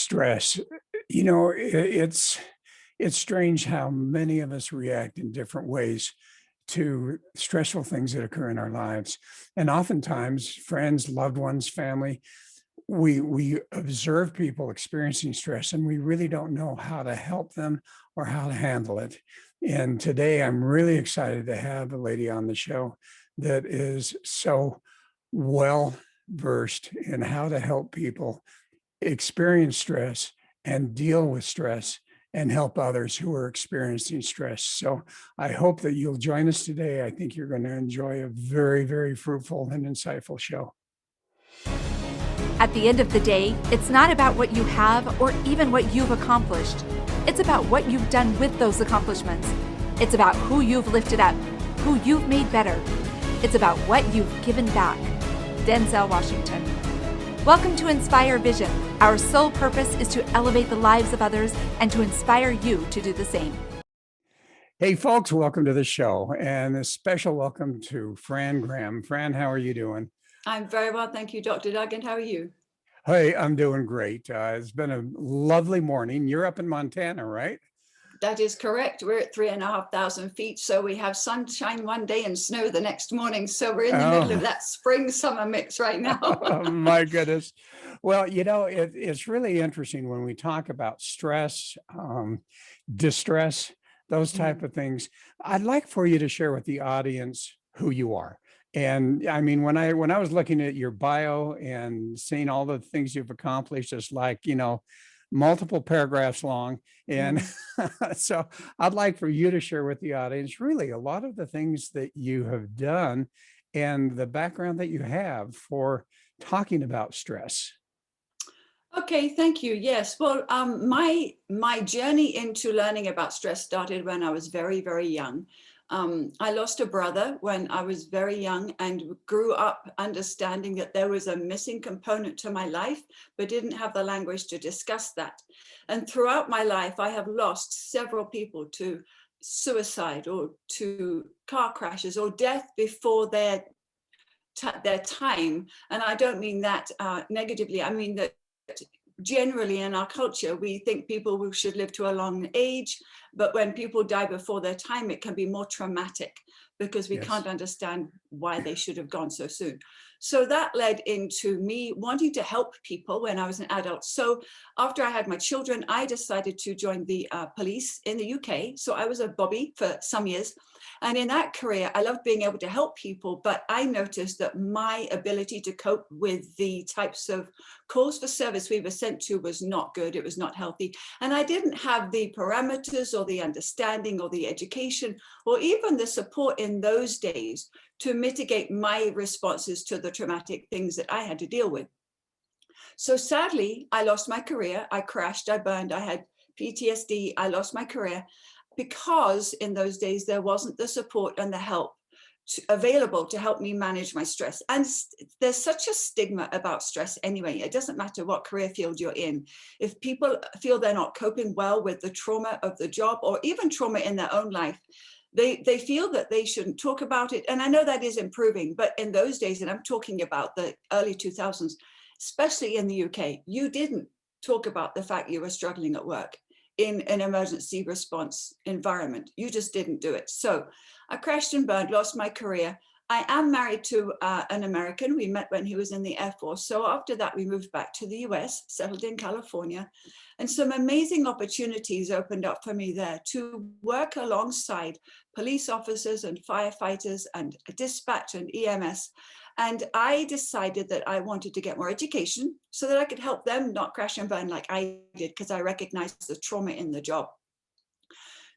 Stress. You know, it's strange how many of us react in different ways to stressful things that occur in our lives. And oftentimes, friends, loved ones, family, we observe people experiencing stress and we really don't know how to help them or how to handle it. And today I'm really excited to have a lady on the show that is so well versed in how to help people experience stress and deal with stress and help others who are experiencing stress. So I hope that you'll join us today. I think you're going to enjoy a very, very fruitful and insightful show. At the end of the day, it's not about what you have or even what you've accomplished. It's about what you've done with those accomplishments. It's about who you've lifted up, who you've made better. It's about what you've given back. Denzel Washington. Welcome to Inspire Vision. Our sole purpose is to elevate the lives of others and to inspire you to do the same. Hey, folks, welcome to the show. And a special welcome to Fran Graham. Fran, how are you doing? I'm very well, thank you, Dr. Doug, and how are you? Hey, I'm doing great. It's been a lovely morning. You're up in Montana, right? That is correct. We're at 3,500 feet, so we have sunshine one day and snow the next morning. So we're in the middle of that spring-summer mix right now. Oh, my goodness. Well, you know, it's really interesting when we talk about stress, distress, those type of things. I'd like for you to share with the audience who you are. And I mean, when I was looking at your bio and seeing all the things you've accomplished, it's like, you know, multiple paragraphs long. And so I'd like for you to share with the audience really a lot of the things that you have done and the background that you have for talking about stress. Okay, thank you. Yes, well, my journey into learning about stress started when I was very, very young. I lost a brother when I was very young and grew up understanding that there was a missing component to my life, but didn't have the language to discuss that. And throughout my life, I have lost several people to suicide or to car crashes or death before their time. And I don't mean that negatively. I mean that generally in our culture, we think people should live to a long age, but when people die before their time, it can be more traumatic because we can't understand why they should have gone so soon. So that led into me wanting to help people when I was an adult. So after I had my children, I decided to join the police in the UK. So I was a bobby for some years. And in that career, I loved being able to help people, but I noticed that my ability to cope with the types of calls for service we were sent to was not good. It was not healthy. And I didn't have the parameters or the understanding or the education or even the support in those days to mitigate my responses to the traumatic things that I had to deal with. So sadly, I lost my career. I crashed, I burned, I had PTSD, I lost my career because in those days there wasn't the support and the help available to help me manage my stress. And there's such a stigma about stress anyway. It doesn't matter what career field you're in. If people feel they're not coping well with the trauma of the job or even trauma in their own life, they feel that they shouldn't talk about it. And I know that is improving, but in those days, and I'm talking about the early 2000s, especially in the UK, you didn't talk about the fact you were struggling at work in an emergency response environment. You just didn't do it. So I crashed and burned, lost my career. I am married to an American. We met when he was in the Air Force. So after that, we moved back to the US, settled in California, and some amazing opportunities opened up for me there to work alongside police officers and firefighters and dispatch and EMS. And I decided that I wanted to get more education so that I could help them not crash and burn like I did, because I recognized the trauma in the job.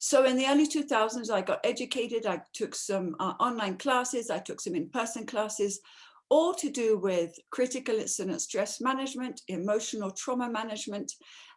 So in the early 2000s, I got educated. I took some online classes. I took some in-person classes, all to do with critical incident stress management, emotional trauma management.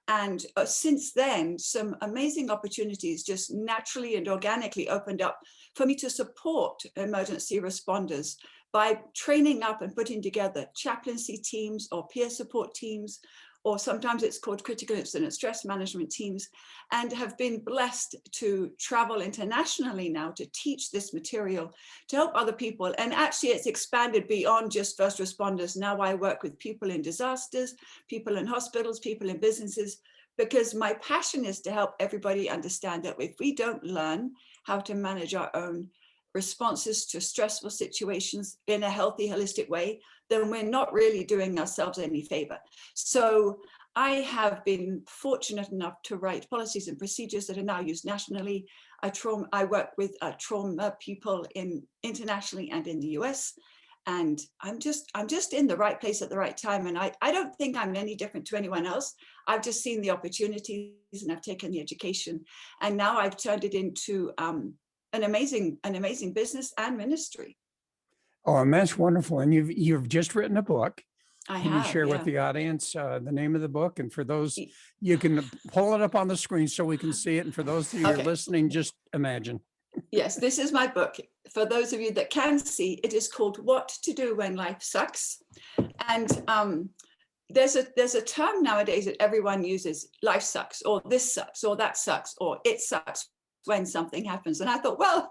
And since then, some amazing opportunities just naturally and organically opened up for me to support emergency responders by training up and putting together chaplaincy teams or peer support teams, or sometimes it's called critical incident stress management teams, and have been blessed to travel internationally now to teach this material to help other people. And actually it's expanded beyond just first responders. Now I work with people in disasters, people in hospitals, people in businesses, because my passion is to help everybody understand that if we don't learn how to manage our own responses to stressful situations in a healthy, holistic way, then we're not really doing ourselves any favor. So I have been fortunate enough to write policies and procedures that are now used nationally. I work with trauma people internationally and in the US. And I'm just in the right place at the right time. And I don't think I'm any different to anyone else. I've just seen the opportunities and I've taken the education. And now I've turned it into an amazing business and ministry. Oh, and that's wonderful. And you've just written a book. Can you share with the audience the name of the book? And for those, you can pull it up on the screen so we can see it. And for those of you who are listening, just imagine. Yes, this is my book. For those of you that can see, it is called What to Do When Life Sucks. And there's a term nowadays that everyone uses: life sucks, or this sucks, or that sucks, or it sucks when something happens. And I thought, well,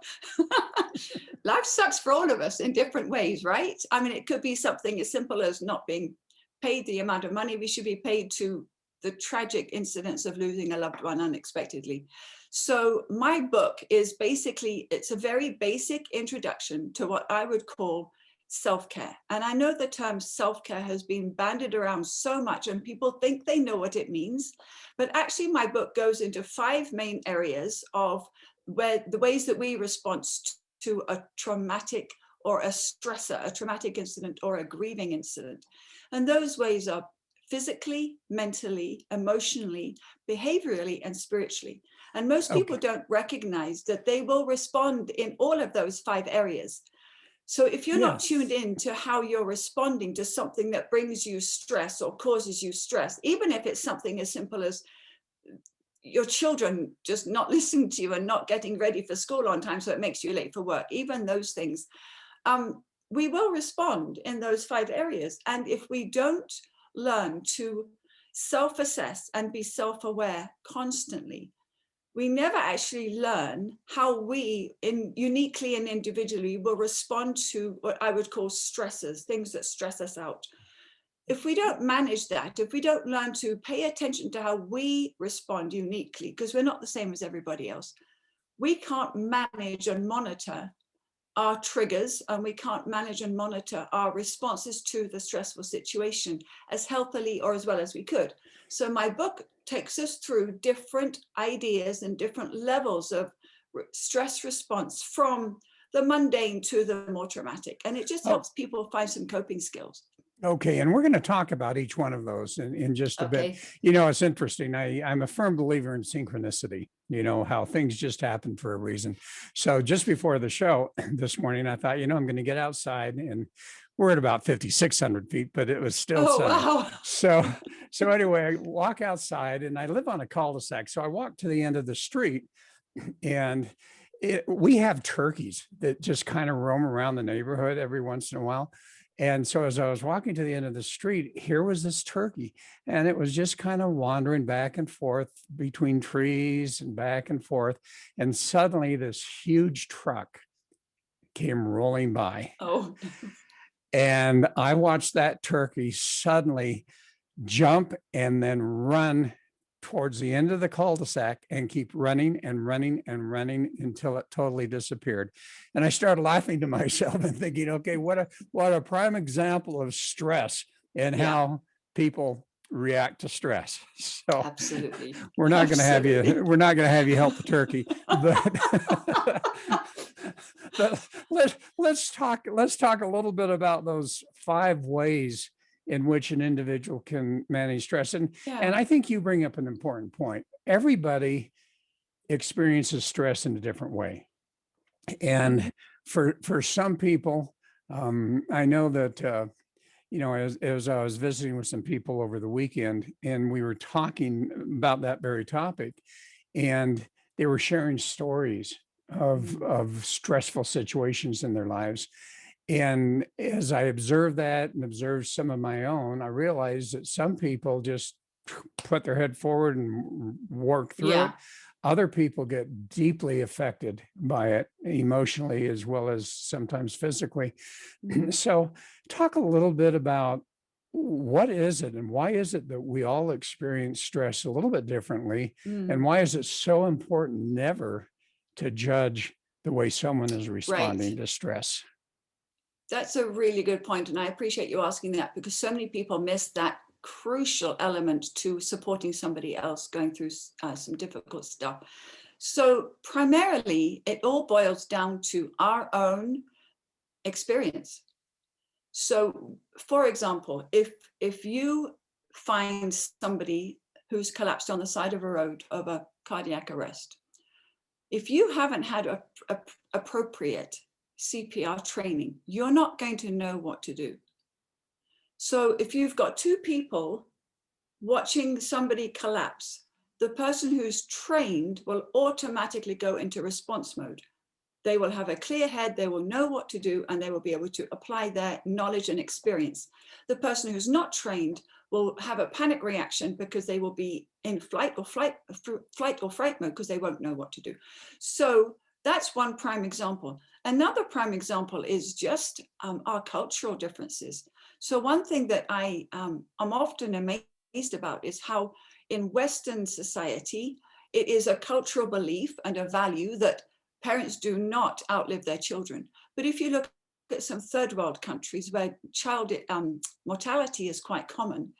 life sucks for all of us in different ways, right? I mean, it could be something as simple as not being paid the amount of money we should be paid, to the tragic incidents of losing a loved one unexpectedly. So my book is basically, it's a very basic introduction to what I would call self-care. And I know the term self-care has been bandied around so much and people think they know what it means, but actually my book goes into 5 main areas of where the ways that we respond to a traumatic or a stressor, a traumatic incident or a grieving incident. And those ways are physically, mentally, emotionally, behaviorally, and spiritually. And most people don't recognize that they will respond in all of those 5 areas. So if you're not tuned in to how you're responding to something that brings you stress or causes you stress, even if it's something as simple as your children just not listening to you and not getting ready for school on time, so it makes you late for work, even those things, we will respond in those 5 areas. And if we don't learn to self-assess and be self-aware constantly, we never actually learn how we uniquely and individually will respond to what I would call stressors, things that stress us out. If we don't manage that, if we don't learn to pay attention to how we respond uniquely, because we're not the same as everybody else, we can't manage and monitor our triggers, and we can't manage and monitor our responses to the stressful situation as healthily or as well as we could. So my book takes us through different ideas and different levels of stress response, from the mundane to the more traumatic. And it just helps people find some coping skills. Okay, and we're going to talk about each one of those in just a bit. You know, it's interesting. I'm a firm believer in synchronicity, you know, how things just happen for a reason. So just before the show this morning, I thought, you know, I'm going to get outside, and we're at about 5,600 feet, but it was still sunny. Wow. So anyway, I walk outside, and I live on a cul-de-sac. So I walk to the end of the street, and we have turkeys that just kind of roam around the neighborhood every once in a while. And so as I was walking to the end of the street, here was this turkey, and it was just kind of wandering back and forth between trees and back and forth. And suddenly this huge truck came rolling by. Oh. And I watched that turkey suddenly jump and then run towards the end of the cul-de-sac and keep running and running and running until it totally disappeared. And I started laughing to myself and thinking, okay, what a prime example of stress and how people react to stress. So absolutely, we're not going to have you help the turkey, but let's talk a little bit about those 5 ways in which an individual can manage stress. And I think you bring up an important point. Everybody experiences stress in a different way. And for some people, I know that, you know, as I was visiting with some people over the weekend, and we were talking about that very topic, and they were sharing stories of stressful situations in their lives. And as I observed that and observed some of my own, I realized that some people just put their head forward and work through it. Yeah. Other people get deeply affected by it emotionally as well as sometimes physically. Mhm. So, talk a little bit about what is it and why is it that we all experience stress a little bit differently? And Mm. why is it so important never to judge the way someone is Right. responding to stress? That's a really good point, and I appreciate you asking that because so many people miss that crucial element to supporting somebody else going through some difficult stuff. So primarily, it all boils down to our own experience. So, for example, if you find somebody who's collapsed on the side of a road of a cardiac arrest, if you haven't had appropriate CPR training, you're not going to know what to do. So if you've got two people watching somebody collapse, the person who's trained will automatically go into response mode. They will have a clear head, they will know what to do, and they will be able to apply their knowledge and experience. The person who's not trained will have a panic reaction because they will be in flight or fright mode because they won't know what to do. So that's one prime example. Another prime example is just our cultural differences. So one thing that I'm often amazed about is how in Western society, it is a cultural belief and a value that parents do not outlive their children. But if you look at some third world countries where child mortality is quite common,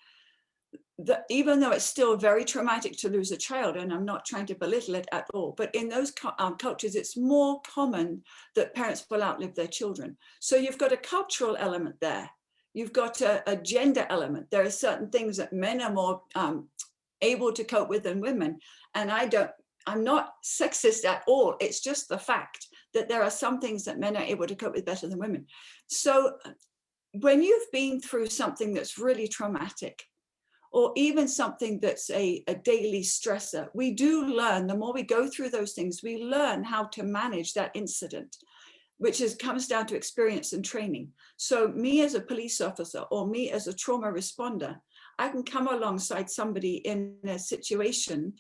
even though it's still very traumatic to lose a child, and I'm not trying to belittle it at all, but in those cultures, it's more common that parents will outlive their children. So you've got a cultural element there. You've got a gender element. There are certain things that men are more able to cope with than women. And I'm not sexist at all. It's just the fact that there are some things that men are able to cope with better than women. So when you've been through something that's really traumatic, or even something that's a daily stressor, we do learn, the more we go through those things, we learn how to manage that incident, which comes down to experience and training. So me as a police officer or me as a trauma responder, I can come alongside somebody in a situation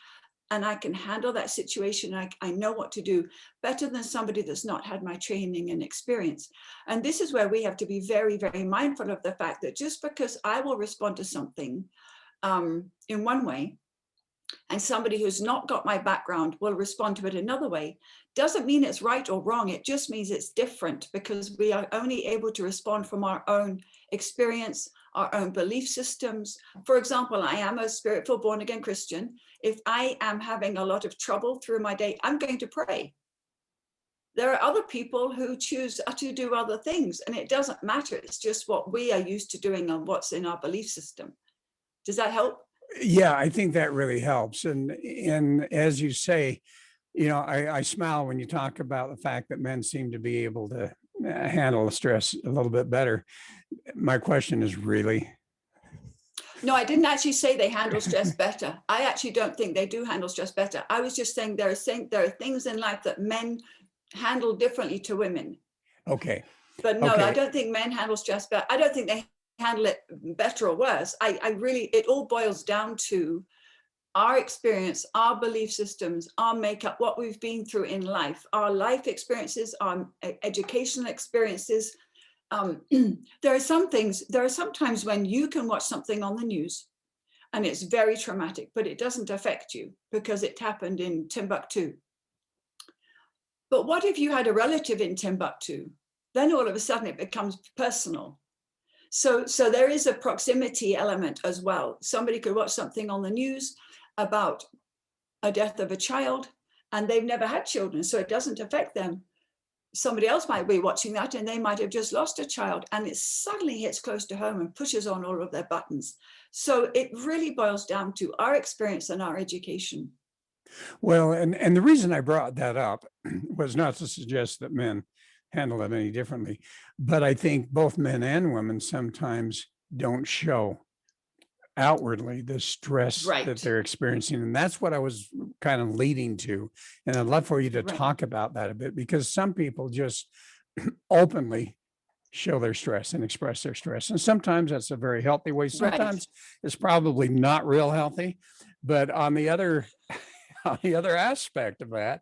and I can handle that situation. I know what to do better than somebody that's not had my training and experience. And this is where we have to be very, very mindful of the fact that just because I will respond to something in one way, and somebody who's not got my background will respond to it another way, doesn't mean it's right or wrong. It just means it's different because we are only able to respond from our own experience, our own belief systems. For example, I am a spirit-filled born-again Christian. If I am having a lot of trouble through my day, I'm going to pray. There are other people who choose to do other things, and it doesn't matter. It's just what we are used to doing and what's in our belief system. Does that help? Yeah, I think that really helps. And as you say, I smile when you talk about the fact that men seem to be able to handle the stress a little bit better. My question is really, No, I didn't actually say they handle stress better. I actually don't think they do handle stress better. I was just saying there are things in life that men handle differently to women. okay. But no, I Okay. don't think men handle stress better. I don't think they handle it better or worse. I really, it all boils down to our experience, our belief systems, our makeup, what we've been through in life, our life experiences, our educational experiences. There are some times when you can watch something on the news and it's very traumatic, but it doesn't affect you because it happened in Timbuktu. But what if you had a relative in Timbuktu? Then all of a sudden it becomes personal. So there is a proximity element as well. Somebody could watch something on the news about a death of a child and they've never had children, so it doesn't affect them. Somebody else might be watching that and they might have just lost a child and it suddenly hits close to home and pushes on all of their buttons. So it really boils down to our experience and our education. Well, and the reason I brought that up was not to suggest that men handle it any differently, but I think both men and women sometimes don't show outwardly the stress that Right, they're experiencing. And that's what I was kind of leading to. And I'd love for you to right. talk about that a bit because some people just openly show their stress and express their stress. And sometimes that's a very healthy way. Right. Sometimes it's probably not real healthy. But on the other on the other aspect of that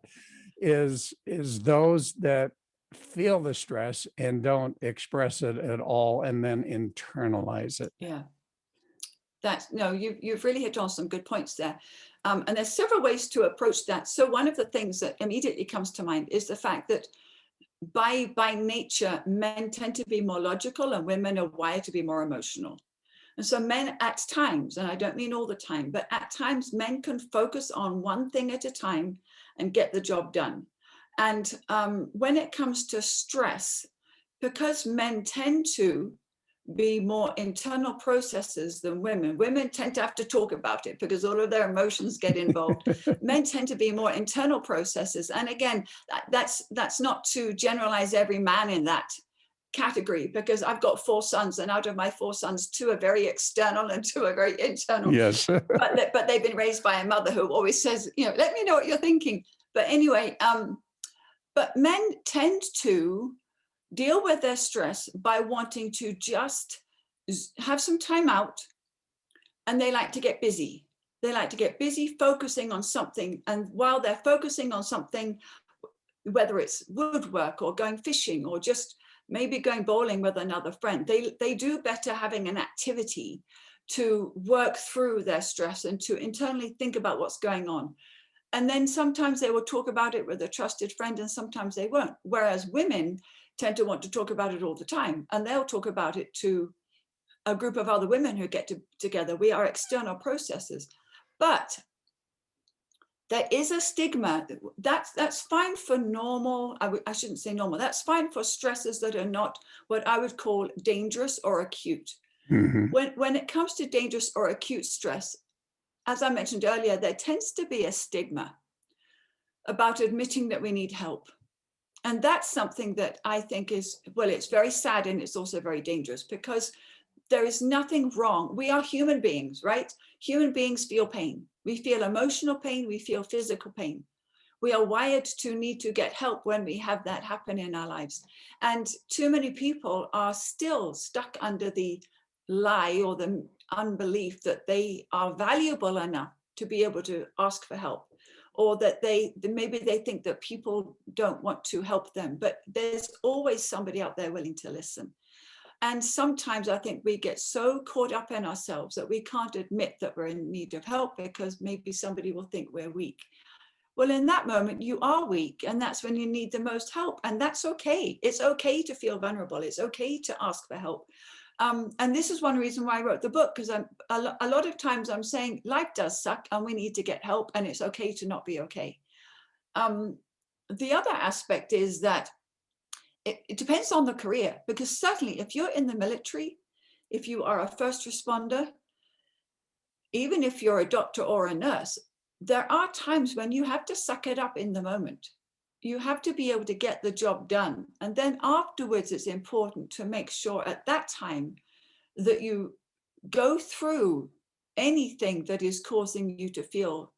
is those that feel the stress and don't express it at all and then internalize it. Yeah. That's no, you've really hit on some good points there. And there's several ways to approach that. So one of the things that immediately comes to mind is the fact that by nature, men tend to be more logical and women are wired to be more emotional. And so men at times, and I don't mean all the time, but at times men can focus on one thing at a time and get the job done. And when it comes to stress, because men tend to be more internal processes than women. Women tend to have to talk about it because all of their emotions get involved. Men tend to be more internal processes. And again, that's not to generalize every man in that category, because I've got 4 sons, and out of my 4 sons, 2 are very external and 2 are very internal. Yes. but they've been raised by a mother who always says, let me know what you're thinking. But anyway, but men tend to deal with their stress by wanting to just have some time out, and they like to get busy. They like to get busy focusing on something. And while they're focusing on something, whether it's woodwork or going fishing or just maybe going bowling with another friend, they do better having an activity to work through their stress and to internally think about what's going on. And then sometimes they will talk about it with a trusted friend, and sometimes they won't. Whereas women tend to want to talk about it all the time, and they'll talk about it to a group of other women who get together. We are external processes. But there is a stigma. That's fine for normal, I shouldn't say normal, that's fine for stresses that are not what I would call dangerous or acute. Mhm. When it comes to dangerous or acute stress, as I mentioned earlier, there tends to be a stigma about admitting that we need help. And that's something that I think is, well, it's very sad, and it's also very dangerous, because there is nothing wrong. We are human beings, right? Human beings feel pain. We feel emotional pain. We feel physical pain. We are wired to need to get help when we have that happen in our lives. And too many people are still stuck under the lie or the unbelief that they are valuable enough to be able to ask for help, or that maybe they think that people don't want to help them, but there's always somebody out there willing to listen. And sometimes I think we get so caught up in ourselves that we can't admit that we're in need of help because maybe somebody will think we're weak. Well, in that moment, you are weak, and that's when you need the most help. And that's okay. It's okay to feel vulnerable. It's okay to ask for help. And this is one reason why I wrote the book, because a lot of times I'm saying life does suck and we need to get help, and it's okay to not be okay. The other aspect is that it depends on the career, because certainly if you're in the military, if you are a first responder, even if you're a doctor or a nurse, there are times when you have to suck it up in the moment. You have to be able to get the job done. And then afterwards, it's important to make sure at that time that you go through anything that is causing you to feel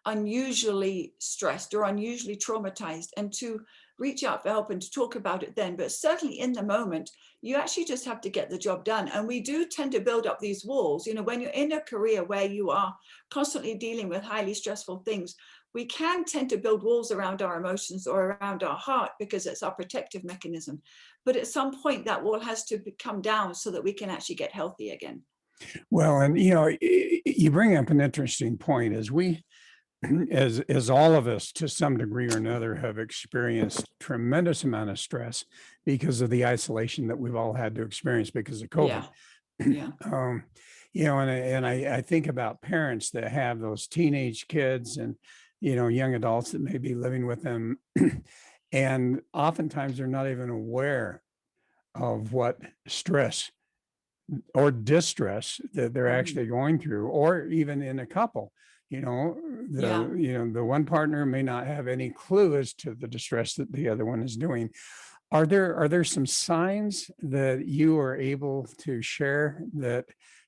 unusually stressed or unusually traumatized, and to reach out for help and to talk about it then. But certainly in the moment, you actually just have to get the job done. And we do tend to build up these walls. When you're in a career where you are constantly dealing with highly stressful things, we can tend to build walls around our emotions or around our heart because it's our protective mechanism. But at some point, that wall has to come down so that we can actually get healthy again. Well, and you bring up an interesting point. As all of us to some degree or another have experienced tremendous amount of stress because of the isolation that we've all had to experience because of COVID. Yeah. And I think about parents that have those teenage kids and young adults that may be living with them, and oftentimes they're not even aware of what stress or distress that they're actually going through, or even in a couple. The one partner may not have any clue as to the distress that the other one is doing. Are there some signs that you are able to share that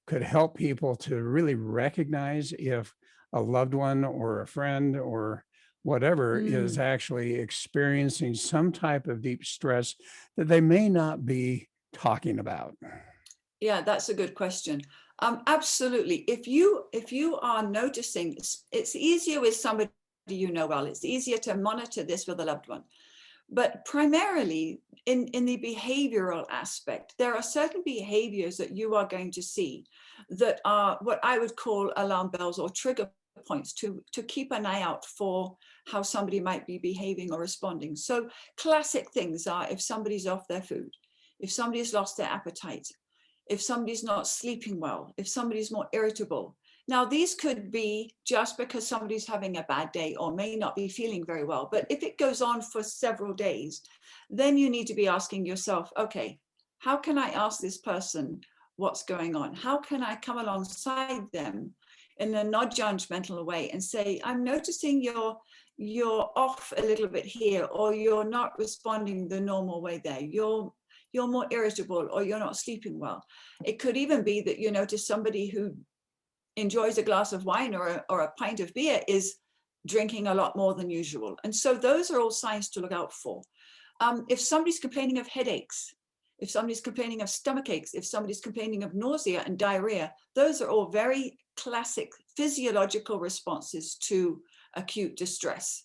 could help people to really recognize if a loved one or a friend or whatever is actually experiencing some type of deep stress that they may not be talking about? Yeah, that's a good question. Absolutely. If you are noticing, it's easier with somebody you know well. It's easier to monitor this with a loved one. But primarily in the behavioral aspect, there are certain behaviors that you are going to see that are what I would call alarm bells or trigger points to keep an eye out for how somebody might be behaving or responding. So classic things are if somebody's off their food, if somebody's lost their appetite, if somebody's not sleeping well, if somebody's more irritable. Now, these could be just because somebody's having a bad day or may not be feeling very well. But if it goes on for several days, then you need to be asking yourself, okay, how can I ask this person what's going on? How can I come alongside them in a non-judgmental way and say, I'm noticing you're off a little bit here, or you're not responding the normal way there. You're more irritable, or you're not sleeping well. It could even be that you notice somebody who enjoys a glass of wine or a pint of beer is drinking a lot more than usual. And so those are all signs to look out for. If somebody's complaining of headaches, if somebody's complaining of stomach aches, if somebody's complaining of nausea and diarrhea, those are all very classic physiological responses to acute distress.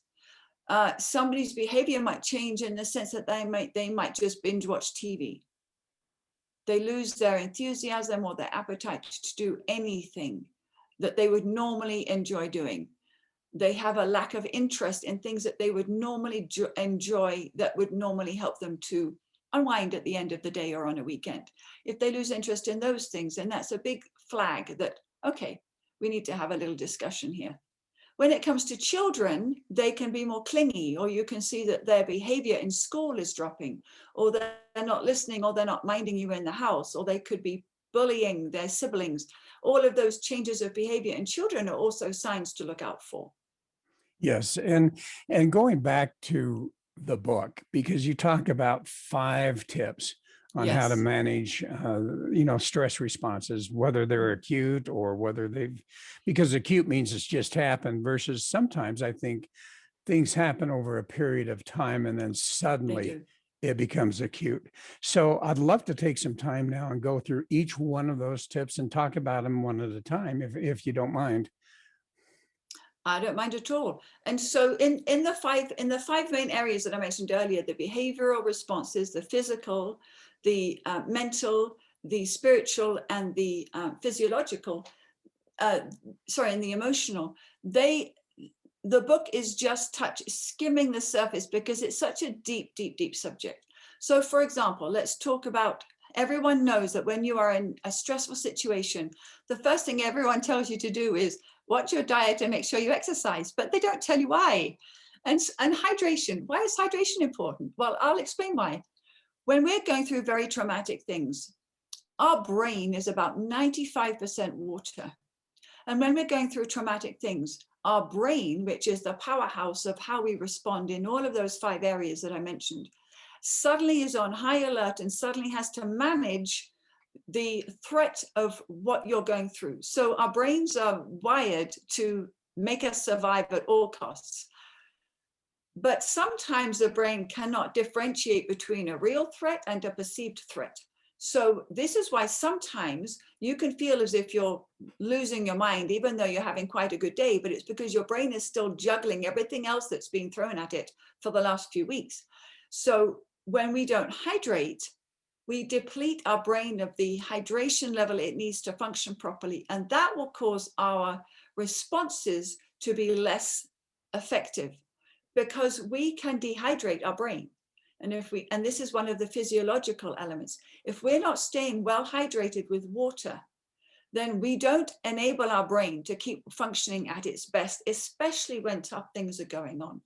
Somebody's behavior might change in the sense that they might just binge watch TV. They lose their enthusiasm or their appetite to do anything that they would normally enjoy doing. They have a lack of interest in things that they would normally enjoy, that would normally help them to unwind at the end of the day or on a weekend. If they lose interest in those things, then that's a big flag that, okay, we need to have a little discussion here. When it comes to children, they can be more clingy, or you can see that their behavior in school is dropping, or they're not listening, or they're not minding you in the house, or they could be bullying their siblings. All of those changes of behavior in children are also signs to look out for. Yes, and going back to the book, because you talk about 5 tips on how to Yes, manage, stress responses, whether they're acute or whether because acute means it's just happened, versus sometimes I think things happen over a period of time and then they suddenly do. it becomes acute. So I'd love to take some time now and go through each one of those tips and talk about them one at a time, if you don't mind. I don't mind at all. And so in the five main areas that I mentioned earlier, the behavioral responses, the physical, the mental, the spiritual, and the physiological, and the emotional, the book is just skimming the surface because it's such a deep, deep, deep subject. So for example, let's talk about, everyone knows that when you are in a stressful situation, the first thing everyone tells you to do is watch your diet and make sure you exercise, but they don't tell you why. And hydration, why is hydration important? Well, I'll explain why. When we're going through very traumatic things, our brain is about 95% water. And when we're going through traumatic things, our brain, which is the powerhouse of how we respond in all of those 5 areas that I mentioned, suddenly is on high alert and suddenly has to manage the threat of what you're going through. So our brains are wired to make us survive at all costs. But sometimes the brain cannot differentiate between a real threat and a perceived threat. So this is why sometimes you can feel as if you're losing your mind, even though you're having quite a good day, but it's because your brain is still juggling everything else that's being thrown at it for the last few weeks. So when we don't hydrate, we deplete our brain of the hydration level it needs to function properly. And that will cause our responses to be less effective because we can dehydrate our brain. And this is one of the physiological elements. If we're not staying well hydrated with water, then we don't enable our brain to keep functioning at its best, especially when tough things are going on.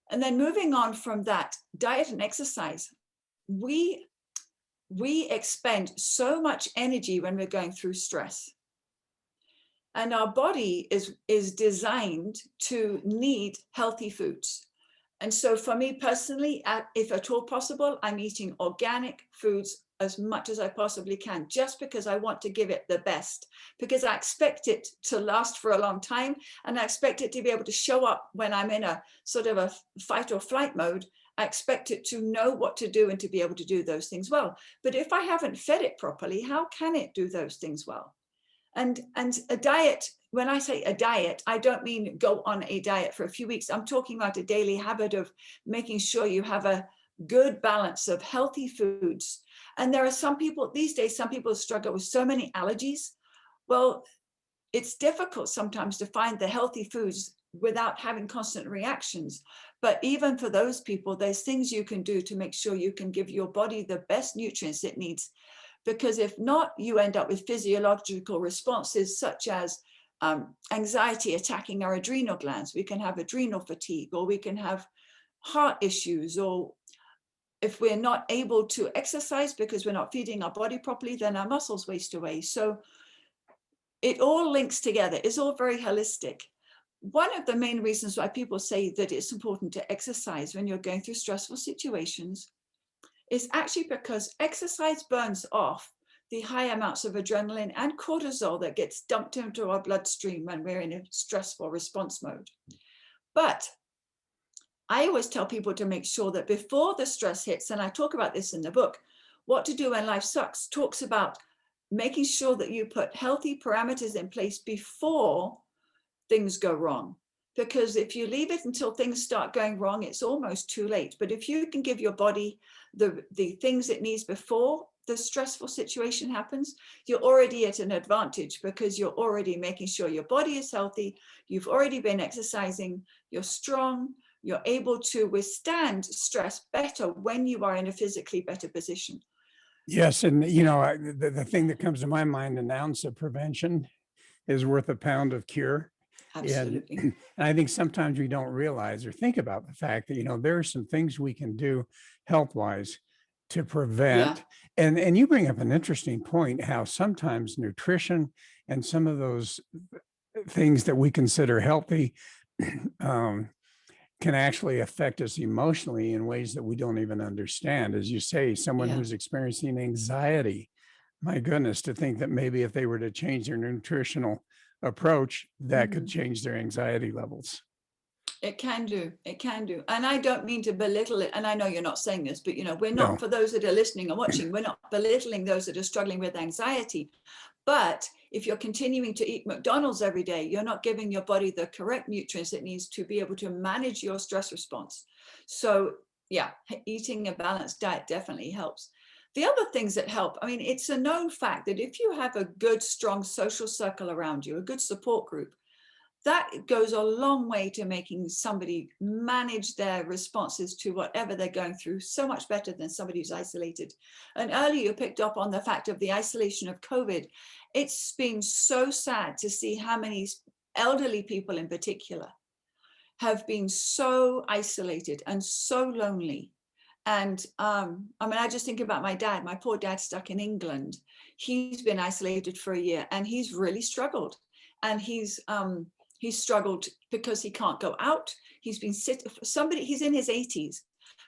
And then moving on from that, diet and exercise. We expend so much energy when we're going through stress. And our body is designed to need healthy foods. And so for me personally, if at all possible, I'm eating organic foods as much as I possibly can, just because I want to give it the best, because I expect it to last for a long time. And I expect it to be able to show up when I'm in a sort of a fight or flight mode I expect it to know what to do and to be able to do those things well. But if I haven't fed it properly, how can it do those things well? And a diet, when I say a diet, I don't mean go on a diet for a few weeks. I'm talking about a daily habit of making sure you have a good balance of healthy foods. And there are some people these days, some people struggle with so many allergies. Well, it's difficult sometimes to find the healthy foods without having constant reactions. But even for those people, there's things you can do to make sure you can give your body the best nutrients it needs. Because if not, you end up with physiological responses such as anxiety attacking our adrenal glands. We can have adrenal fatigue, or we can have heart issues, or if we're not able to exercise because we're not feeding our body properly, then our muscles waste away. So it all links together. It's all very holistic. One of the main reasons why people say that it's important to exercise when you're going through stressful situations is actually because exercise burns off the high amounts of adrenaline and cortisol that gets dumped into our bloodstream when we're in a stressful response mode. But I always tell people to make sure that before the stress hits, and I talk about this in the book, What to Do When Life Sucks talks about making sure that you put healthy parameters in place before things go wrong. Because if you leave it until things start going wrong, it's almost too late. But if you can give your body the things it needs before the stressful situation happens, you're already at an advantage because you're already making sure your body is healthy. You've already been exercising, you're strong, you're able to withstand stress better when you are in a physically better position. Yes, and the thing that comes to my mind, an ounce of prevention is worth a pound of cure. And, Absolutely. and I think sometimes we don't realize or think about the fact that, there are some things we can do health-wise to prevent. Yeah. And you bring up an interesting point, how sometimes nutrition and some of those things that we consider healthy can actually affect us emotionally in ways that we don't even understand. As you say, someone Yeah. who's experiencing anxiety, my goodness, to think that maybe if they were to change their nutritional approach, that could change their anxiety levels. It can do. It can do. And I don't mean to belittle it. And I know you're not saying this, but we're No. not, for those that are listening and watching, we're not belittling those that are struggling with anxiety. But if you're continuing to eat McDonald's every day, you're not giving your body the correct nutrients it needs to be able to manage your stress response. So yeah, eating a balanced diet definitely helps. The other things that help, it's a known fact that if you have a good, strong social circle around you, a good support group, that goes a long way to making somebody manage their responses to whatever they're going through so much better than somebody who's isolated. And earlier you picked up on the fact of the isolation of COVID. It's been so sad to see how many elderly people in particular have been so isolated and so lonely. And I just think about my dad. My poor dad stuck in England. He's been isolated for a year and he's really struggled. And he's struggled because he can't go out. He's been he's in his 80s.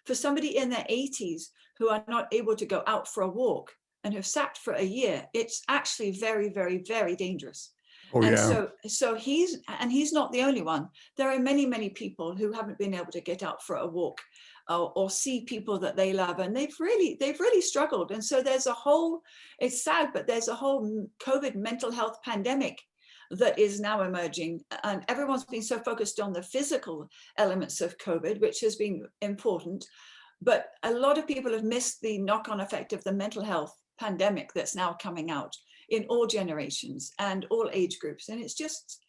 For somebody in their 80s who are not able to go out for a walk and have sat for a year, it's actually very, very, very dangerous. Oh, and yeah. so he's not the only one. There are many, many people who haven't been able to get out for a walk or see people that they love, and they've really struggled. And so it's sad, but there's a whole COVID mental health pandemic that is now emerging, and everyone's been so focused on the physical elements of COVID, which has been important, but a lot of people have missed the knock-on effect of the mental health pandemic that's now coming out in all generations and all age groups. And it's just,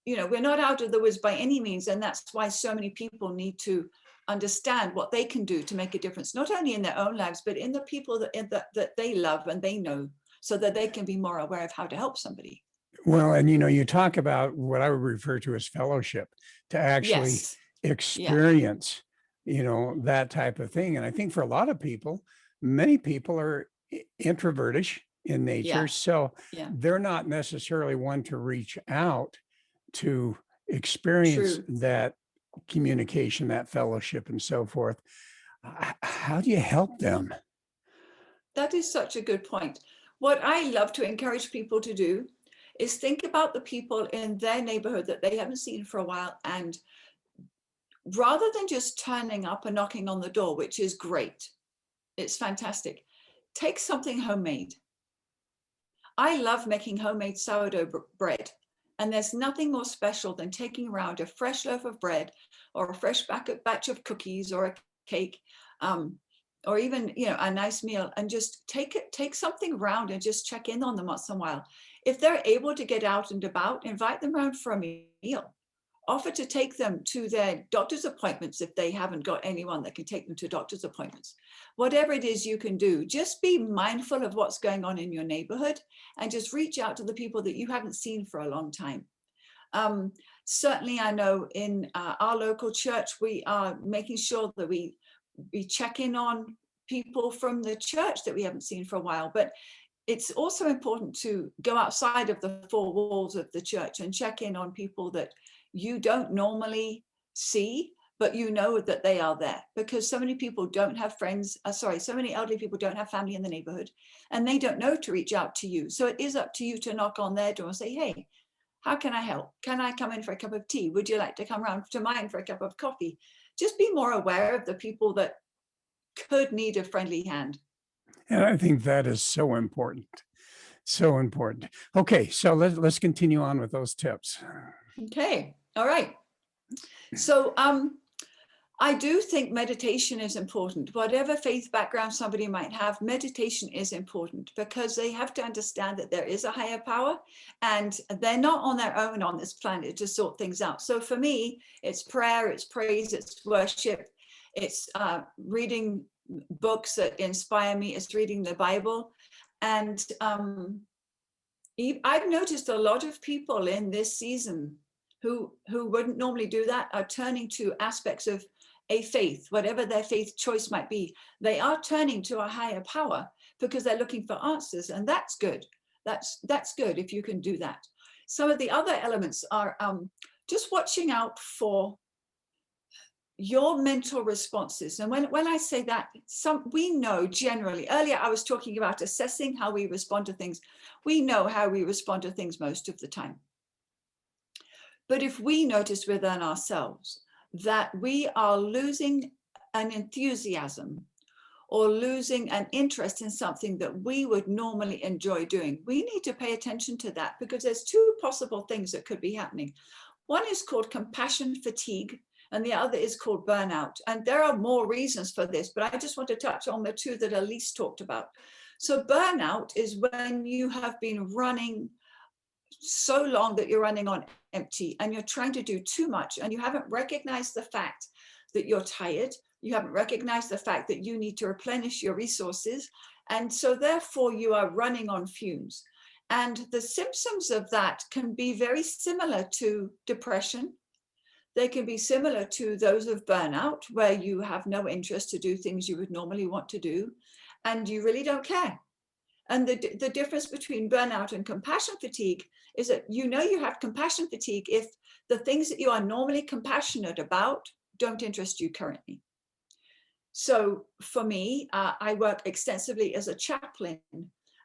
we're not out of the woods by any means, and that's why so many people need to understand what they can do to make a difference, not only in their own lives, but in the people that they love and they know, so that they can be more aware of how to help somebody. Well, and you talk about what I would refer to as fellowship, to actually experience, that type of thing. And I think for a lot of people, many people are introvertish in nature. So they're not necessarily one to reach out to experience that communication, that fellowship, and so forth. How do you help them? That is such a good point. What I love to encourage people to do is think about the people in their neighborhood that they haven't seen for a while and rather than just turning up and knocking on the door, which is great, it's fantastic, take something homemade. I love making homemade sourdough bread. And there's nothing more special than taking around a fresh loaf of bread or a fresh batch of cookies or a cake, or even, a nice meal, and just take something around and just check in on them once in a while. If they're able to get out and about, invite them around for a meal. Offer to take them to their doctor's appointments if they haven't got anyone that can take them to doctor's appointments. Whatever it is you can do, just be mindful of what's going on in your neighborhood and just reach out to the people that you haven't seen for a long time. Certainly, I know in our local church, we are making sure that we check in on people from the church that we haven't seen for a while. But it's also important to go outside of the four walls of the church and check in on people that you don't normally see, but you know that they are there, because so many people don't have friends, so many elderly people don't have family in the neighborhood, and they don't know to reach out to you. So it is up to you to knock on their door and say, hey, how can I help? Can I come in for a cup of tea? Would you like to come round to mine for a cup of coffee? Just be more aware of the people that could need a friendly hand. And I think that is so important. So important. Okay, so let's continue on with those tips. Okay, all right. So I do think meditation is important. Whatever faith background somebody might have, meditation is important, because they have to understand that there is a higher power and they're not on their own on this planet to sort things out. So for me, it's prayer, it's praise, it's worship, it's reading books that inspire me, it's reading the Bible. And I've noticed a lot of people in this season who wouldn't normally do that are turning to aspects of a faith, whatever their faith choice might be. They are turning to a higher power because they're looking for answers, and that's good. That's good if you can do that. Some of the other elements are just watching out for your mental responses. And when I say that, we know generally, earlier I was talking about assessing how we respond to things. We know how we respond to things most of the time. But if we notice within ourselves that we are losing an enthusiasm or losing an interest in something that we would normally enjoy doing, we need to pay attention to that, because there's two possible things that could be happening. One is called compassion fatigue, and the other is called burnout. And there are more reasons for this, but I just want to touch on the two that are least talked about. So burnout is when you have been running so long that you're running on empty and you're trying to do too much, and you haven't recognized the fact that you're tired. You haven't recognized the fact that you need to replenish your resources. And so therefore you are running on fumes. And the symptoms of that can be very similar to depression. They can be similar to those of burnout, where you have no interest to do things you would normally want to do, and you really don't care. And the difference between burnout and compassion fatigue is that you have compassion fatigue if the things that you are normally compassionate about don't interest you currently. So for me, I work extensively as a chaplain,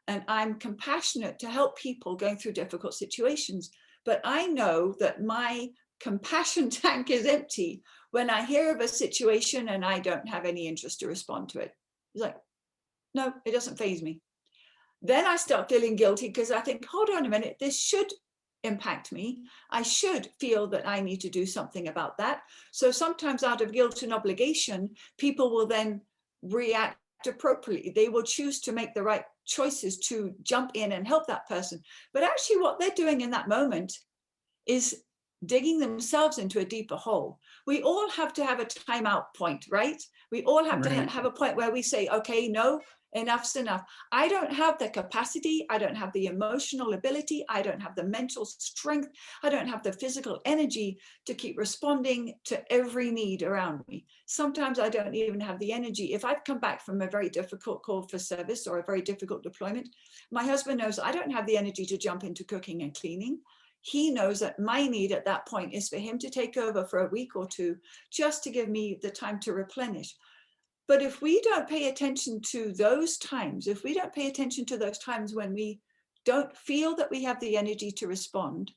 and I'm compassionate to help people going through difficult situations. But I know that my compassion tank is empty when I hear of a situation and I don't have any interest to respond to it. It's like, no, it doesn't faze me. Then I start feeling guilty because I think, hold on a minute, this should impact me. I should feel that I need to do something about that. So sometimes out of guilt and obligation, people will then react appropriately. They will choose to make the right choices to jump in and help that person. But actually what they're doing in that moment is digging themselves into a deeper hole. We all have to have a timeout point, right? We all have to have a point where we say, okay, no, enough's enough. I don't have the capacity. I don't have the emotional ability. I don't have the mental strength. I don't have the physical energy to keep responding to every need around me. Sometimes I don't even have the energy. If I've come back from a very difficult call for service or a very difficult deployment, my husband knows I don't have the energy to jump into cooking and cleaning. He knows that my need at that point is for him to take over for a week or two, just to give me the time to replenish. But if we don't pay attention to those times, if we don't pay attention to those times when we don't feel that we have the energy to respond,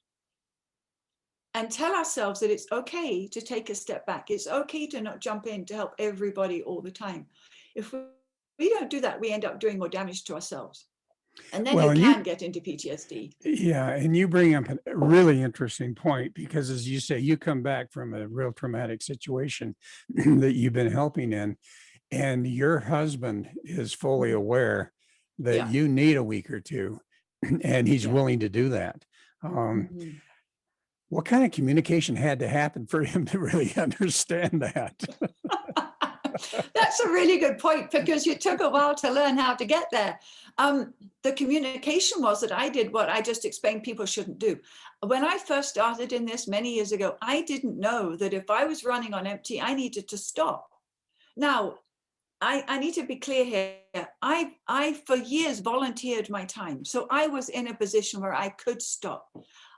and tell ourselves that it's okay to take a step back. It's okay to not jump in to help everybody all the time. If we don't do that, we end up doing more damage to ourselves. And then Well, you and can get into PTSD. yeah, and you bring up a really interesting point because, as you say, you come back from a real traumatic situation that you've been helping in, and your husband is fully aware that Yeah, you need a week or two, and he's yeah. willing to do that. Um, Mhm. what kind of communication had to happen for him to really understand that? That's a really good point, because it took a while to learn how to get there. The communication was that I did what I just explained people shouldn't do. When I first started in this many years ago, I didn't know that if I was running on empty, I needed to stop. Now, I need to be clear here. I for years volunteered my time. So I was in a position where I could stop.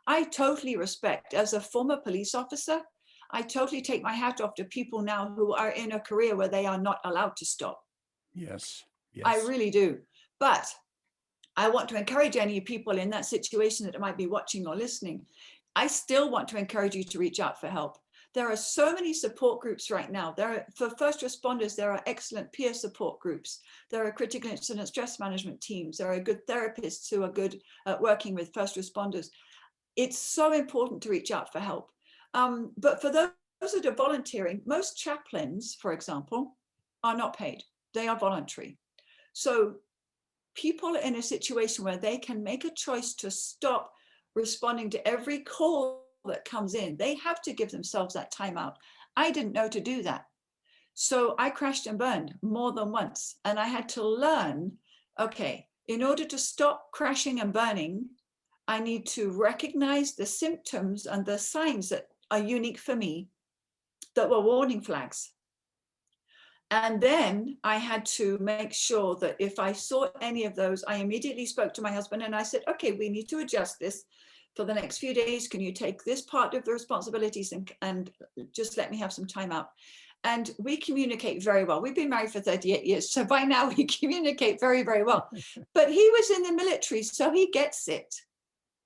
I totally respect, as a former police officer, I totally take my hat off to people now who are in a career where they are not allowed to stop. Yes, I yes, really do. But I want to encourage any people in that situation that might be watching or listening. I still want to encourage you to reach out for help. There are so many support groups right now. For first responders, there are excellent peer support groups. There are critical incident stress management teams. There are good therapists who are good at working with first responders. It's so important to reach out for help. But for those that are volunteering, most chaplains, for example, are not paid. They are voluntary. So people in a situation where they can make a choice to stop responding to every call that comes in, they have to give themselves that time out. I didn't know to do that. So I crashed and burned more than once. And I had to learn, okay, in order to stop crashing and burning, I need to recognize the symptoms and the signs that are unique for me that were warning flags. And then I had to make sure that if I saw any of those, I immediately spoke to my husband and I said, okay, we need to adjust this for the next few days. Can you take this part of the responsibilities and just let me have some time out? And we communicate very well. We've been married for 38 years. So by now we communicate very, very well. But he was in the military, so he gets it.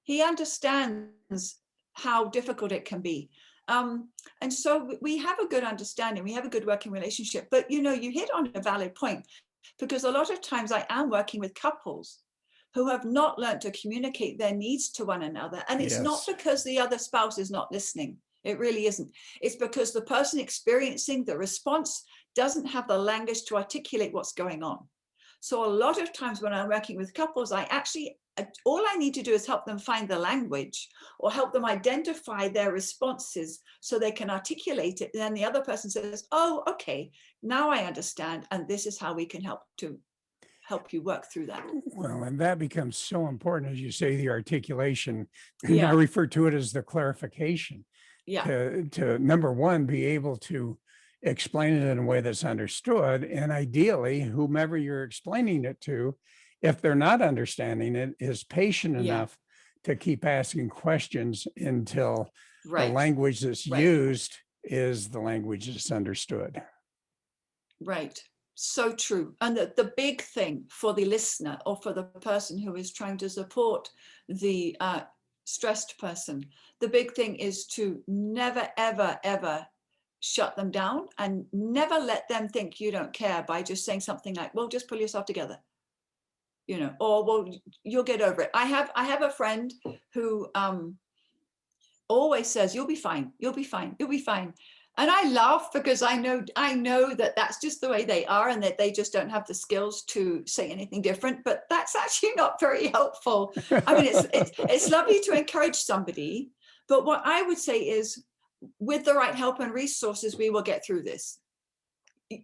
He understands how difficult it can be. And so we have a good understanding, we have a good working relationship. But you hit on a valid point, because a lot of times I am working with couples who have not learned to communicate their needs to one another. And it's not yes. because the other spouse is not listening. It really isn't. It's because the person experiencing the response doesn't have the language to articulate what's going on. So a lot of times when I'm working with couples, all I need to do is help them find the language or help them identify their responses so they can articulate it. And then the other person says, oh, okay, now I understand. And this is how we can help you work through that. Well, and that becomes so important, as you say, the articulation. I Yeah, refer to it as the clarification. yeah, To number one, be able to explain it in a way that's understood, and ideally, whomever you're explaining it to, if they're not understanding it, is patient yeah, enough to keep asking questions until the right, language that's right, used is the language that's understood. right. So true. And the big thing for the listener or for the person who is trying to support the stressed person, the big thing is to never, ever, ever shut them down and never let them think you don't care by just saying something like, well, just pull yourself together, or well, you'll get over it. I have a friend who always says, you'll be fine, you'll be fine, you'll be fine. And I laugh because I know that that's just the way they are and that they just don't have the skills to say anything different. But that's actually not very helpful. I mean, it's lovely to encourage somebody, but what I would say is, with the right help and resources, we will get through this.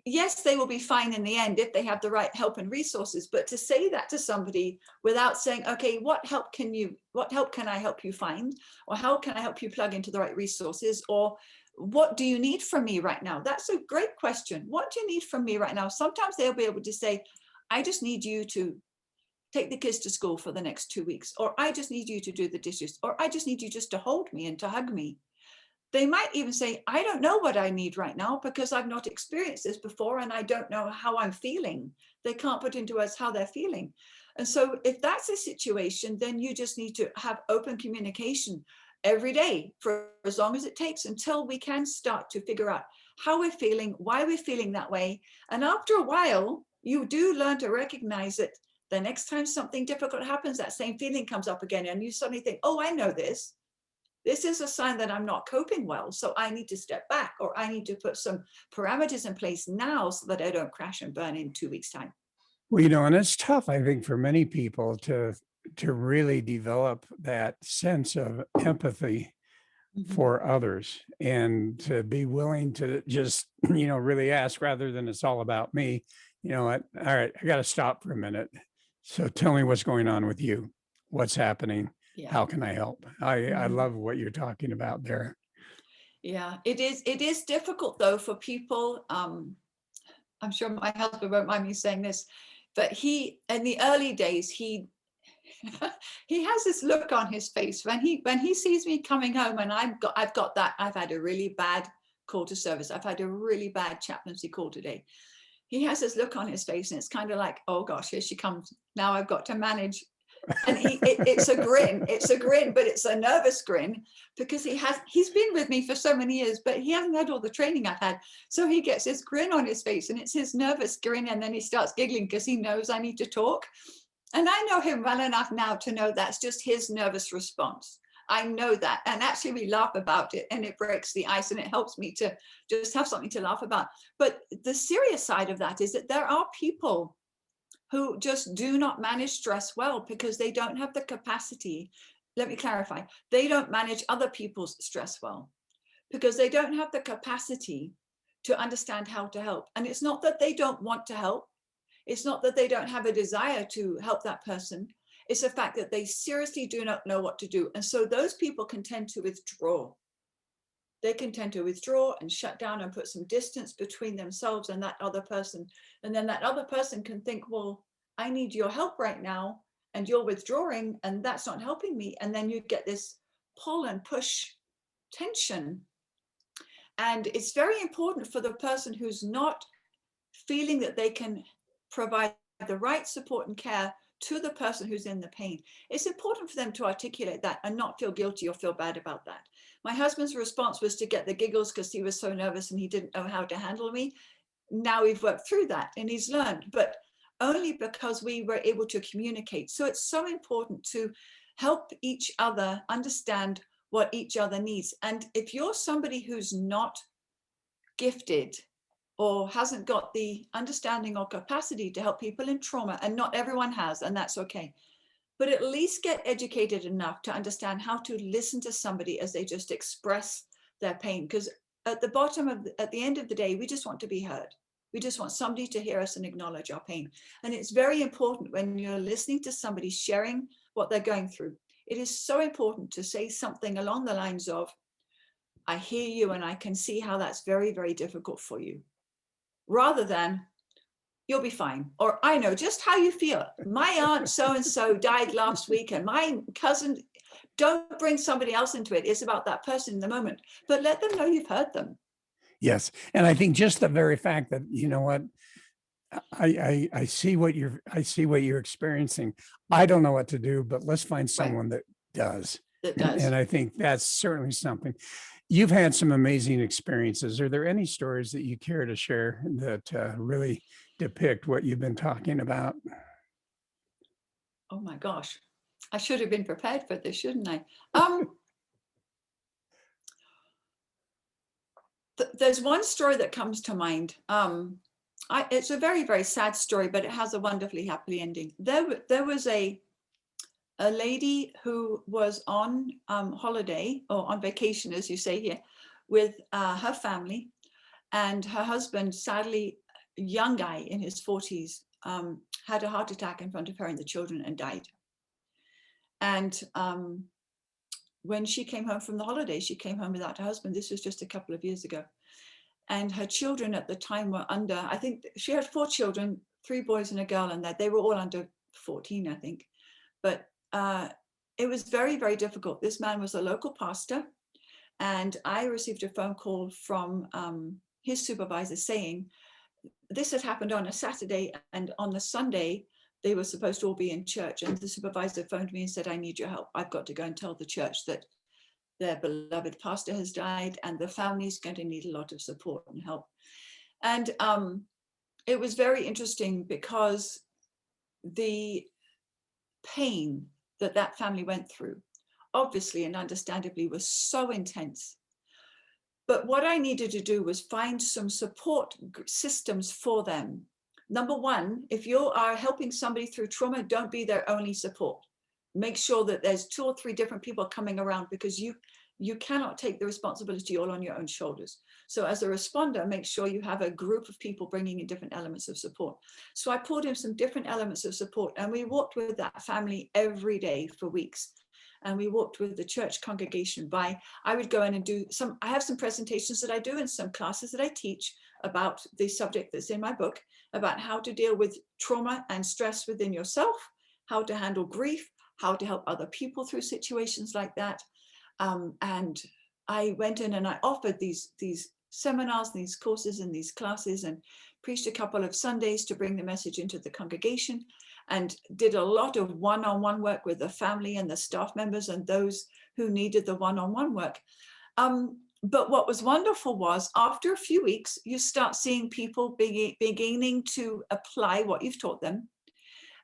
Yes, they will be fine in the end if they have the right help and resources. But to say that to somebody without saying, okay, what help can I help you find? Or how can I help you plug into the right resources? Or what do you need from me right now? That's a great question. What do you need from me right now? Sometimes they'll be able to say, I just need you to take the kids to school for the next 2 weeks, or I just need you to do the dishes, or I just need you just to hold me and to hug me. They might even say, I don't know what I need right now because I've not experienced this before and I don't know how I'm feeling. They can't put into words how they're feeling. And so if that's a situation, then you just need to have open communication every day for as long as it takes until we can start to figure out how we're feeling, why we're feeling that way. And after a while, you do learn to recognize it. The next time something difficult happens, that same feeling comes up again, and you suddenly think, oh, I know this. This is a sign that I'm not coping well. So I need to step back, or I need to put some parameters in place now so that I don't crash and burn in 2 weeks' time. Well, and it's tough, I think, for many people to really develop that sense of empathy for others, and to be willing to just, really ask, rather than it's all about me, all right, I got to stop for a minute. So tell me what's going on with you. What's happening? Yeah. How can I help? I love what you're talking about there. Yeah, it is difficult though for people. I'm sure my husband won't mind me saying this, but he, in the early days, he has this look on his face when he sees me coming home, and I've had a really bad call to service. I've had a really bad chaplaincy call today. He has this look on his face, and it's kind of like, oh gosh, here she comes. Now I've got to manage. And it's a grin, but it's a nervous grin, because he's been with me for so many years, but he hasn't had all the training I've had. So he gets this grin on his face, and it's his nervous grin, and then he starts giggling because he knows I need to talk. And I know him well enough now to know that's just his nervous response. I know that. And actually we laugh about it, and it breaks the ice, and it helps me to just have something to laugh about. But the serious side of that is that there are people who just do not manage stress well because they don't have the capacity. Let me clarify. They don't manage other people's stress well because they don't have the capacity to understand how to help. And it's not that they don't want to help. It's not that they don't have a desire to help that person. It's the fact that they seriously do not know what to do. And so those people can tend to withdraw. They can tend to withdraw and shut down and put some distance between themselves and that other person. And then that other person can think, well, I need your help right now, and you're withdrawing, and that's not helping me. And then you get this pull and push tension. And it's very important for the person who's not feeling that they can provide the right support and care to the person who's in the pain. It's important for them to articulate that and not feel guilty or feel bad about that. My husband's response was to get the giggles because he was so nervous and he didn't know how to handle me. Now we've worked through that and he's learned, but only because we were able to communicate. So it's so important to help each other understand what each other needs. And if you're somebody who's not gifted or hasn't got the understanding or capacity to help people in trauma, and not everyone has, and that's okay, but at least get educated enough to understand how to listen to somebody as they just express their pain. Because at the end of the day, we just want to be heard. We just want somebody to hear us and acknowledge our pain. And it's very important when you're listening to somebody sharing what they're going through. It is so important to say something along the lines of, I hear you and I can see how that's very, very difficult for you. Rather than, you'll be fine. Or I know just how you feel. My aunt so-and-so died last week, and my cousin. Don't bring somebody else into it. It's about that person in the moment, but let them know you've heard them. Yes. And I think just the very fact that, what, I see what you're experiencing. I don't know what to do, but let's find someone that does. That does. And I think that's certainly something. You've had some amazing experiences. Are there any stories that you care to share that really depict what you've been talking about? Oh my gosh. I should have been prepared for this, shouldn't I? There's one story that comes to mind. It's a very, very sad story, but it has a wonderfully happy ending. There was a lady who was on holiday, or on vacation, as you say here, with her family, and her husband, sadly, a young guy in his 40s, had a heart attack in front of her and the children and died. And when she came home from the holiday, she came home without her husband. This was just a couple of years ago. And her children at the time were under, I think she had 4 children, 3 boys and a girl, and that they were all under 14, I think. But it was very, very difficult. This man was a local pastor, and I received a phone call from his supervisor saying this had happened on a Saturday, and on the Sunday, they were supposed to all be in church. And the supervisor phoned me and said, I need your help. I've got to go and tell the church that their beloved pastor has died, and the family is going to need a lot of support and help. And it was very interesting because the pain that that family went through, obviously and understandably, was so intense. But what I needed to do was find some support systems for them. Number one, if you are helping somebody through trauma, don't be their only support. Make sure that there's 2 or 3 different people coming around, because you cannot take the responsibility all on your own shoulders. So as a responder, make sure you have a group of people bringing in different elements of support. So I pulled in some different elements of support, and we walked with that family every day for weeks. And we walked with the church congregation I would go in and I have some presentations that I do and some classes that I teach about the subject that's in my book, about how to deal with trauma and stress within yourself, how to handle grief, how to help other people through situations like that. And I went in and I offered these seminars, these courses and these classes, and preached a couple of Sundays to bring the message into the congregation, and did a lot of one-on-one work with the family and the staff members and those who needed the one-on-one work. But what was wonderful was, after a few weeks, you start seeing people beginning to apply what you've taught them,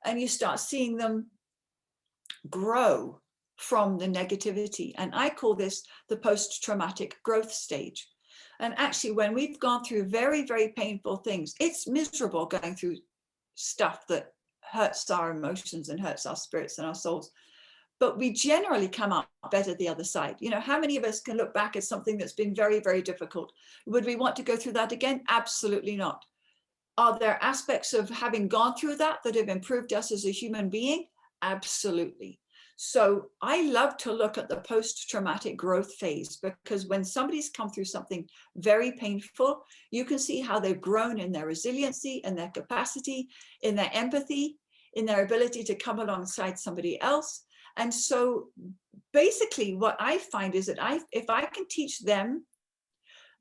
and you start seeing them grow from the negativity. And I call this the post-traumatic growth stage. And actually, when we've gone through very, very painful things, it's miserable going through stuff that hurts our emotions and hurts our spirits and our souls. But we generally come out better the other side. You know, how many of us can look back at something that's been very, very difficult? Would we want to go through that again? Absolutely not. Are there aspects of having gone through that have improved us as a human being? Absolutely. So I love to look at the post-traumatic growth phase, because when somebody's come through something very painful, you can see how they've grown in their resiliency, in their capacity, in their empathy, in their ability to come alongside somebody else. And so basically what I find is that if I can teach them,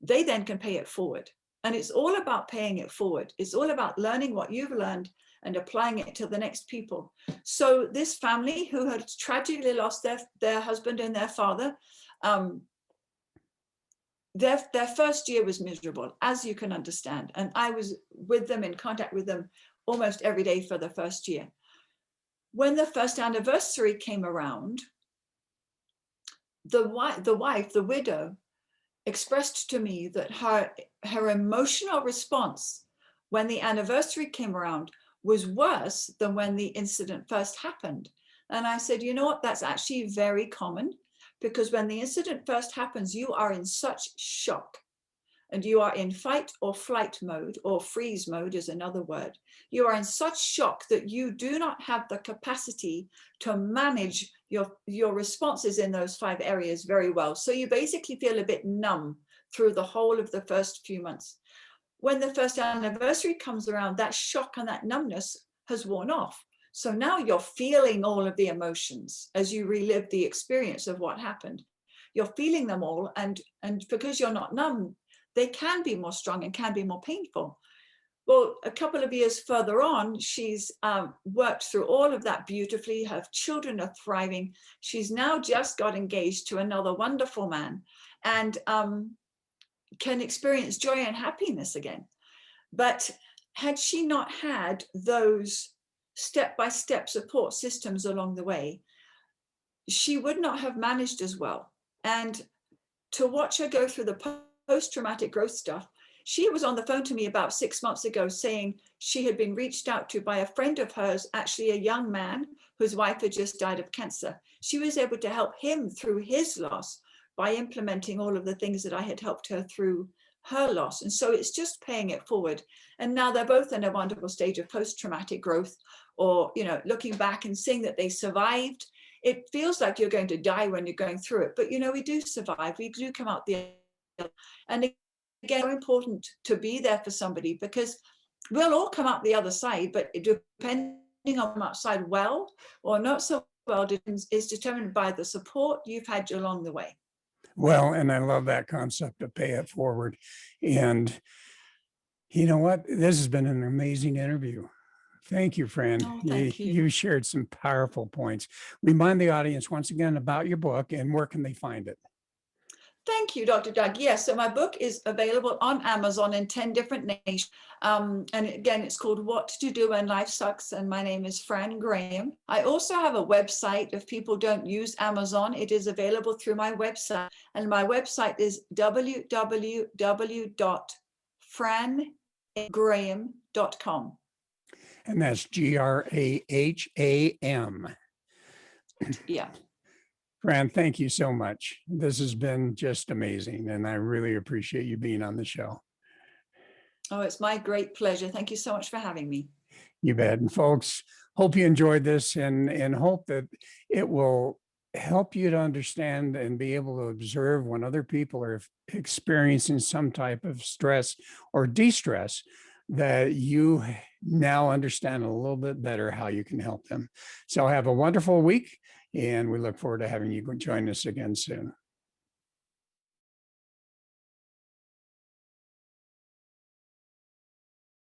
they then can pay it forward. And it's all about paying it forward. It's all about learning what you've learned and applying it to the next people. So this family, who had tragically lost their husband and their father, their first year was miserable, as you can understand. And I was with them, in contact with them almost every day for the first year. When the first anniversary came around, the wife, the widow, expressed to me that her emotional response when the anniversary came around was worse than when the incident first happened. And I said, you know what, that's actually very common, because when the incident first happens, you are in such shock, and you are in fight or flight mode, or freeze mode is another word. You are in such shock that you do not have the capacity to manage your responses in those 5 areas very well. So you basically feel a bit numb through the whole of the first few months. When the first anniversary comes around, that shock and that numbness has worn off. So now you're feeling all of the emotions as you relive the experience of what happened. You're feeling them all, and because you're not numb, they can be more strong and can be more painful. Well, a couple of years further on, she's worked through all of that beautifully. Her children are thriving. She's now just got engaged to another wonderful man, and can experience joy and happiness again. But had she not had those step-by-step support systems along the way, she would not have managed as well. And to watch her go through the post-traumatic growth stuff, she was on the phone to me about 6 months ago saying she had been reached out to by a friend of hers, actually a young man whose wife had just died of cancer. She was able to help him through his loss by implementing all of the things that I had helped her through her loss. And so it's just paying it forward. And now they're both in a wonderful stage of post-traumatic growth, or, you know, looking back and seeing that they survived. It feels like you're going to die when you're going through it, but, you know, we do survive. We do come out the other. And again, it's so important to be there for somebody, because we'll all come out the other side, but depending on outside well or not so well is determined by the support you've had along the way. Well, and I love that concept of pay it forward. And you know what? This has been an amazing interview. Thank you, Fran. Oh, thank you. You shared some powerful points. Remind the audience once again about your book, and where can they find it? Thank you, Dr. Doug. Yes, so my book is available on Amazon in 10 different nations. And again, it's called What to Do When Life Sucks. And my name is Fran Graham. I also have a website. If people don't use Amazon, it is available through my website. And my website is www.frangraham.com. And that's Graham. Yeah. Fran, thank you so much. This has been just amazing, and I really appreciate you being on the show. Oh, it's my great pleasure. Thank you so much for having me. You bet. And folks, hope you enjoyed this and hope that it will help you to understand and be able to observe when other people are experiencing some type of stress or de-stress, that you now understand a little bit better how you can help them. So have a wonderful week, and we look forward to having you join us again soon.